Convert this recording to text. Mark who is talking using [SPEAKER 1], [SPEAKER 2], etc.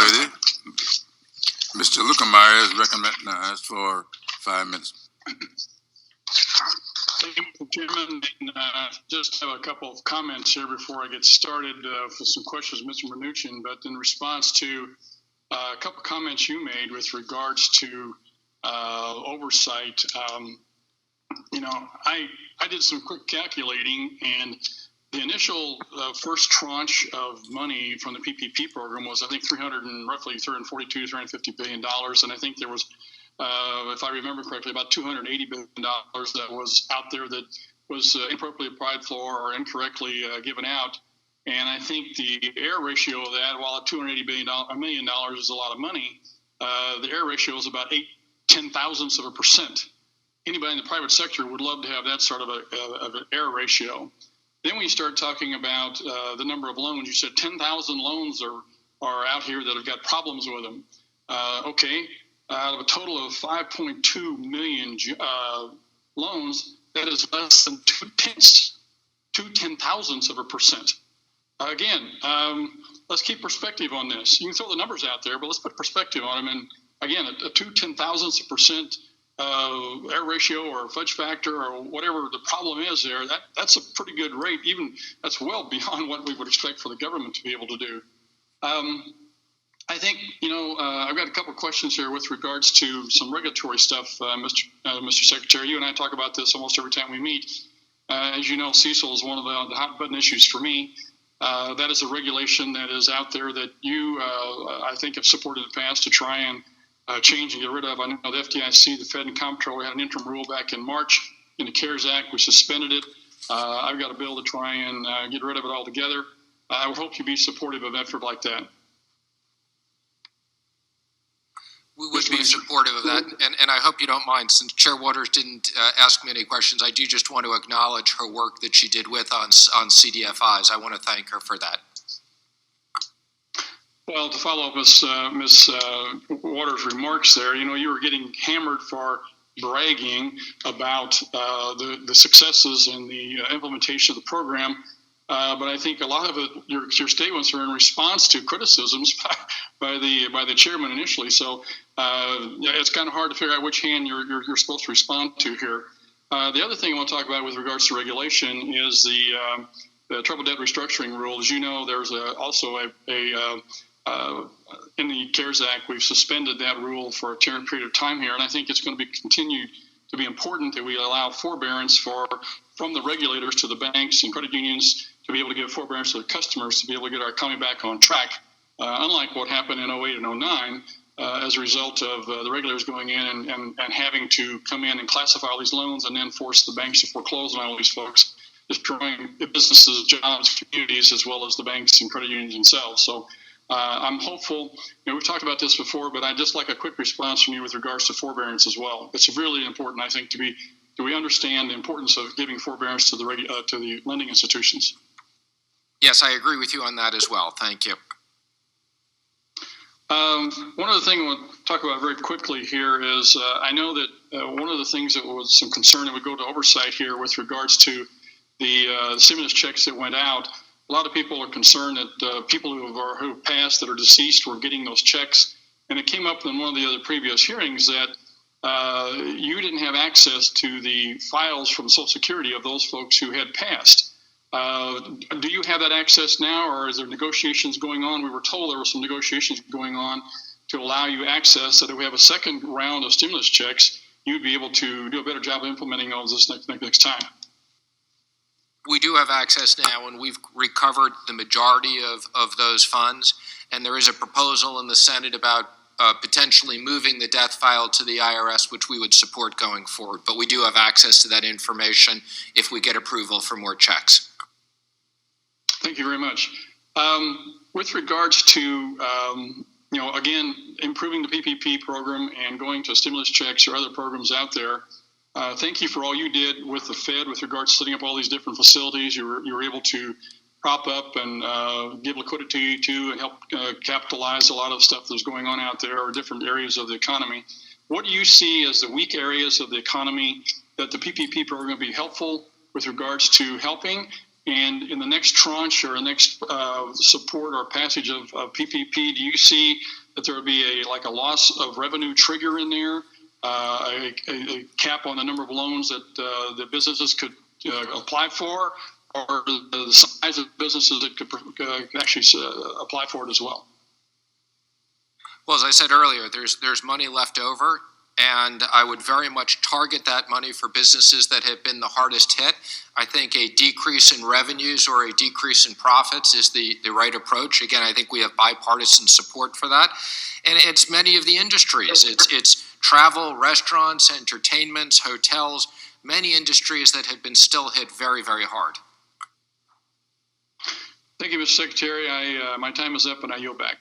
[SPEAKER 1] lady. Mr. Luetkemeyer is recognized for 5 minutes.
[SPEAKER 2] Thank you, Chairman. Just have a couple of comments here before I get started for some questions, Mr. Mnuchin. But in response to a couple of comments you made with regards to oversight, I did some quick calculating, and the initial first tranche of money from the PPP program was, I think, roughly $350 billion. And I think there was, if I remember correctly, about $280 billion that was out there that was inappropriately applied for or incorrectly given out. And I think the error ratio of that, while $280 million is a lot of money, the error ratio is about 0.8%. Anybody in the private sector would love to have that sort of an error ratio. Then when you start talking about the number of loans, you said 10,000 loans are out here that have got problems with them. Okay, out of a total of 5.2 million loans, that is less than 0.2%. Again, let's keep perspective on this. You can throw the numbers out there, but let's put perspective on them. And again, a 0.2% error ratio or fudge factor or whatever the problem is there, that's a pretty good rate. Even that's well beyond what we would expect for the government to be able to do. I think, I've got a couple of questions here with regards to some regulatory stuff, Mr. Secretary. You and I talk about this almost every time we meet. As you know, CECL is one of the hot button issues for me. That is a regulation that is out there that you, I think, have supported in the past to try and change and get rid of. I know the FDIC, the Fed, and Comptroller had an interim rule back in March in the CARES Act. We suspended it. I've got a bill to try and get rid of it altogether. I would hope you'd be supportive of an effort like that.
[SPEAKER 3] We would be supportive of that, and I hope you don't mind. Since Chair Waters didn't ask me any questions, I do just want to acknowledge her work that she did with on CDFIs. I want to thank her for that.
[SPEAKER 2] Well, to follow up Ms. Waters' remarks there, you were getting hammered for bragging about the successes in the implementation of the program. But I think a lot of it, your statements are in response to criticisms by the chairman initially. So it's kind of hard to figure out which hand you're supposed to respond to here. The other thing I want to talk about with regards to regulation is the troubled debt restructuring rule. As you know, there's also in the CARES Act, we've suspended that rule for a period of time here, and I think it's going to be continued to be important that we allow forbearance from the regulators to the banks and credit unions to be able to give forbearance to the customers to be able to get our economy back on track, unlike what happened in 08 and 09 as a result of the regulators going in and having to come in and classify all these loans and then force the banks to foreclose on all these folks, destroying businesses, jobs, communities, as well as the banks and credit unions themselves. So I'm hopeful. We've talked about this before, but I'd just like a quick response from you with regards to forbearance as well. It's really important, I think, do we understand the importance of giving forbearance to the lending institutions?
[SPEAKER 3] Yes, I agree with you on that as well. Thank you.
[SPEAKER 2] One other thing I want to talk about very quickly here is I know that one of the things that was some concern that would go to oversight here with regards to the stimulus checks that went out. A lot of people are concerned that people who have passed that are deceased were getting those checks. And it came up in one of the other previous hearings that you didn't have access to the files from Social Security of those folks who had passed. Do you have that access now, or is there negotiations going on? We were told there were some negotiations going on to allow you access, so that if we have a second round of stimulus checks, you'd be able to do a better job of implementing those this next time.
[SPEAKER 3] We do have access now, and we've recovered the majority of those funds. And there is a proposal in the Senate about potentially moving the death file to the IRS, which we would support going forward. But we do have access to that information if we get approval for more checks.
[SPEAKER 2] Thank you very much. With regards to, again, improving the PPP program and going to stimulus checks or other programs out there, thank you for all you did with the Fed with regards to setting up all these different facilities. You were able to prop up and give liquidity to and help capitalize a lot of stuff that's going on out there or different areas of the economy. What do you see as the weak areas of the economy that the PPP program would be helpful with regards to helping? And in the next tranche or next support or passage of PPP, do you see that there would be a loss of revenue trigger in there, a cap on the number of loans that the businesses could apply for, or the size of businesses that could actually apply for it as well?
[SPEAKER 3] Well, as I said earlier, there's money left over, and I would very much target that money for businesses that have been the hardest hit. I think a decrease in revenues or a decrease in profits is the right approach. Again, I think we have bipartisan support for that. And it's many of the industries. It's travel, restaurants, entertainments, hotels, many industries that have been still hit very, very hard.
[SPEAKER 2] Thank you, Mr. Secretary. My time is up, and I yield back.